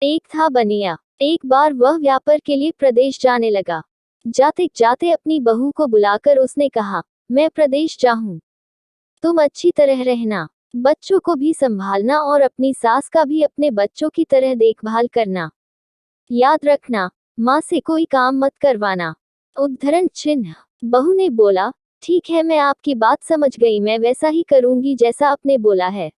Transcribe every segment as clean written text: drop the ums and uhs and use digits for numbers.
एक था बनिया। एक बार वह व्यापार के लिए प्रदेश जाने लगा। जाते जाते अपनी बहू को बुलाकर उसने कहा, मैं प्रदेश जाऊं, तुम अच्छी तरह रहना, बच्चों को भी संभालना और अपनी सास का भी अपने बच्चों की तरह देखभाल करना। याद रखना, माँ से कोई काम मत करवाना। उद्धरण चिन्ह। बहू ने बोला, ठीक है, मैं आपकी बात समझ गई, मैं वैसा ही करूंगी जैसा आपने बोला है।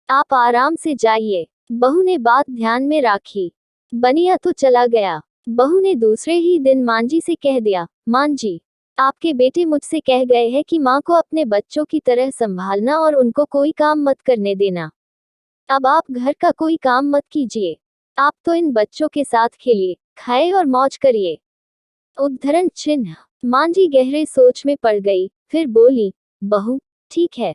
आप आराम से जाइए। बहू ने बात ध्यान में रखी। बनिया तो चला गया। बहू ने दूसरे ही दिन मांझी से कह दिया, मांझी, आपके बेटे मुझसे कह गए हैं कि माँ को अपने बच्चों की तरह संभालना और उनको कोई काम मत करने देना। अब आप घर का कोई काम मत कीजिए। आप तो इन बच्चों के साथ खेलिए, खाए और मौज करिए। उद्धरण चिन्ह। मांझी गहरे सोच में पड़ गई, फिर बोली, बहू, ठीक है,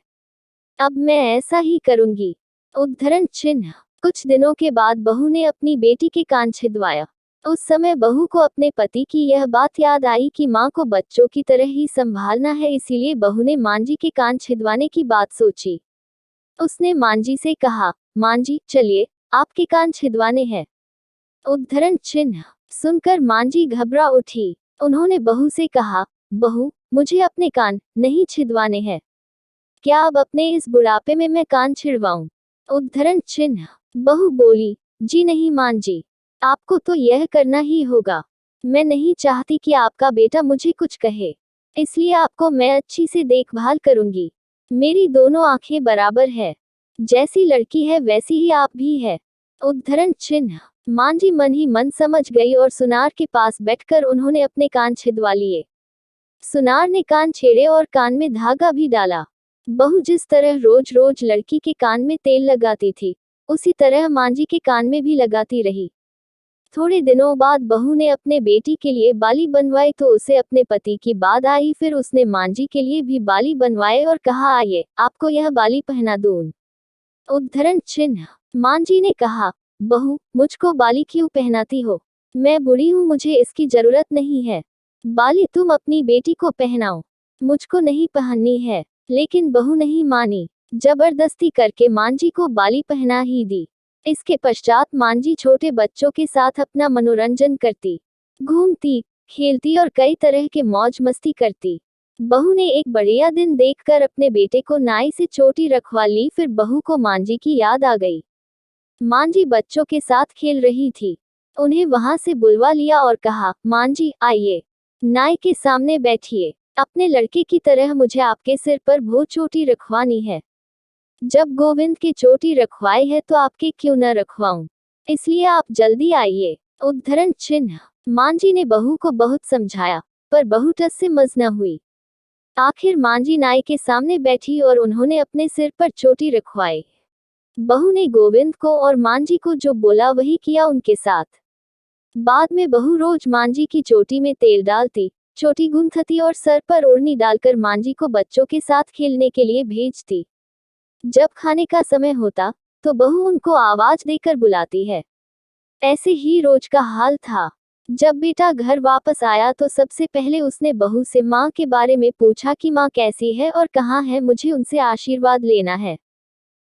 अब मैं ऐसा ही करूंगी। उद्धरण चिन्ह। कुछ दिनों के बाद बहू ने अपनी बेटी के कान छिदवाया। उस समय बहू को अपने पति की यह बात याद आई कि माँ को बच्चों की तरह ही संभालना है, इसीलिए बहू ने मांझी के कान छिदवाने की बात सोची। उसने मांझी से कहा, मांझी, चलिए, आपके कान छिदवाने हैं। उद्धरण चिन्ह। सुनकर मांझी घबरा उठी। उन्होंने बहू से कहा, बहू, मुझे अपने कान नहीं छिदवाने हैं। क्या अब अपने इस बुढ़ापे में मैं कान छिड़वाऊं? उद्धरण चिन्ह। बहू बोली, जी नहीं मांझी, आपको तो यह करना ही होगा। मैं नहीं चाहती कि आपका बेटा मुझे कुछ कहे, इसलिए आपको मैं अच्छी से देखभाल करूंगी। मेरी दोनों आंखें बराबर है, जैसी लड़की है वैसी ही आप भी है। उद्धरण चिन्ह। मांझी मन ही मन समझ गई और सुनार के पास बैठकर उन्होंने अपने कान छिदवा लिए। सुनार ने कान छेड़े और कान में धागा भी डाला। बहू जिस तरह रोज रोज लड़की के कान में तेल लगाती थी, उसी तरह मांझी के कान में भी लगाती रही। थोड़े दिनों बाद बहू ने अपने बेटी के लिए बाली बनवाए तो उसे अपने पति की बात आई, फिर उसने मांझी के लिए भी बाली बनवाए और कहा, आइए, आपको यह बाली पहना दूं। उद्धरण चिन्ह। मांझी ने कहा, बहू, मुझको बाली क्यों पहनाती हो? मैं बूढ़ी हूँ, मुझे इसकी जरूरत नहीं है। बाली तुम अपनी बेटी को पहनाओ, मुझको नहीं पहननी है। लेकिन बहू नहीं मानी। जबरदस्ती करके मांझी को बाली पहना ही दी। इसके पश्चात मांझी छोटे बच्चों के साथ अपना मनोरंजन करती, घूमती, खेलती और कई तरह के मौज मस्ती करती। बहू ने एक बढ़िया दिन देखकर अपने बेटे को नाई से चोटी रखवा ली। फिर बहू को मांझी की याद आ गई। मांझी बच्चों के साथ खेल रही थी। उन्हें वहां से बुलवा लिया और कहा, मांझी, आइए, नाई के सामने बैठिए। अपने लड़के की तरह मुझे आपके सिर पर भो चोटी रखवानी है। जब गोविंद की चोटी रखवाई है तो आपके क्यों न रखवाऊं? इसलिए आप जल्दी आइए। उद्धरण चिन्ह। मांझी ने बहू को बहुत समझाया, पर बहू टस से मज न हुई। आखिर मांझी नाई के सामने बैठी और उन्होंने अपने सिर पर चोटी रखवाई। बहू ने गोविंद को और मांझी को जो बोला वही किया उनके साथ। बाद में बहू रोज मांझी की चोटी में तेल डालती, चोटी गूंथती और सर पर ओढ़नी डालकर मांझी को बच्चों के साथ खेलने के लिए भेजती। जब खाने का समय होता तो बहू उनको आवाज देकर बुलाती है। ऐसे ही रोज का हाल था। जब बेटा घर वापस आया तो सबसे पहले उसने बहू से माँ के बारे में पूछा कि माँ कैसी है और कहाँ है, मुझे उनसे आशीर्वाद लेना है।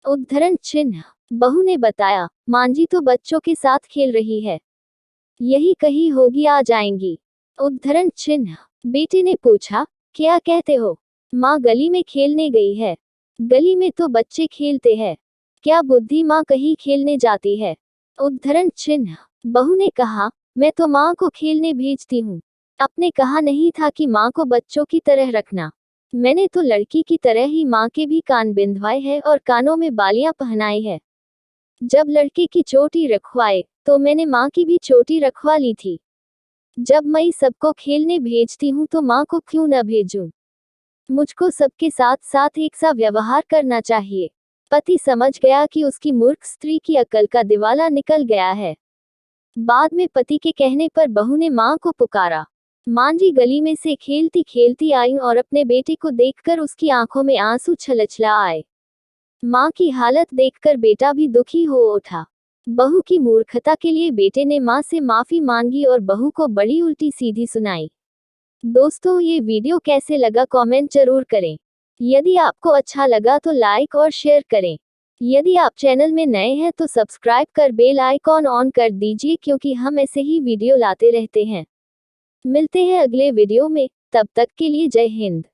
उद्धरण चिन्ह। बहू ने बताया, मांझी तो बच्चों के साथ खेल रही है, यही कहीं होगी, आ जाएंगी। उद्धरण चिन्ह। बेटे ने पूछा, क्या कहते हो? माँ गली में खेलने गई है। गली में तो बच्चे खेलते हैं, क्या बुद्धि माँ कहीं खेलने जाती है? उद्धरण चिन्ह। बहू ने कहा, मैं तो माँ को खेलने भेजती हूँ। आपने कहा नहीं था कि माँ को बच्चों की तरह रखना? मैंने तो लड़की की तरह ही माँ के भी कान बिंधवाए हैं और कानों में बालियां पहनाई है। जब लड़के की चोटी रखवाए तो मैंने माँ की भी चोटी रखवा ली थी। जब मैं सबको खेलने भेजती हूँ तो माँ को क्यों न भेजूं? मुझको सबके साथ साथ एक सा व्यवहार करना चाहिए। पति समझ गया कि उसकी मूर्ख स्त्री की अकल का दिवाला निकल गया है। बाद में पति के कहने पर बहू ने माँ को पुकारा। मांझी गली में से खेलती खेलती आई और अपने बेटे को देखकर उसकी आंखों में आंसू छलछला आए। माँ की हालत देखकर बेटा भी दुखी हो उठा। बहू की मूर्खता के लिए बेटे ने माँ से माफी मांगी और बहू को बड़ी उल्टी सीधी सुनाई। दोस्तों, ये वीडियो कैसे लगा कमेंट जरूर करें। यदि आपको अच्छा लगा तो लाइक और शेयर करें। यदि आप चैनल में नए हैं तो सब्सक्राइब कर बेल आइकॉन ऑन कर दीजिए क्योंकि हम ऐसे ही वीडियो लाते रहते हैं। मिलते हैं अगले वीडियो में, तब तक के लिए जय हिंद।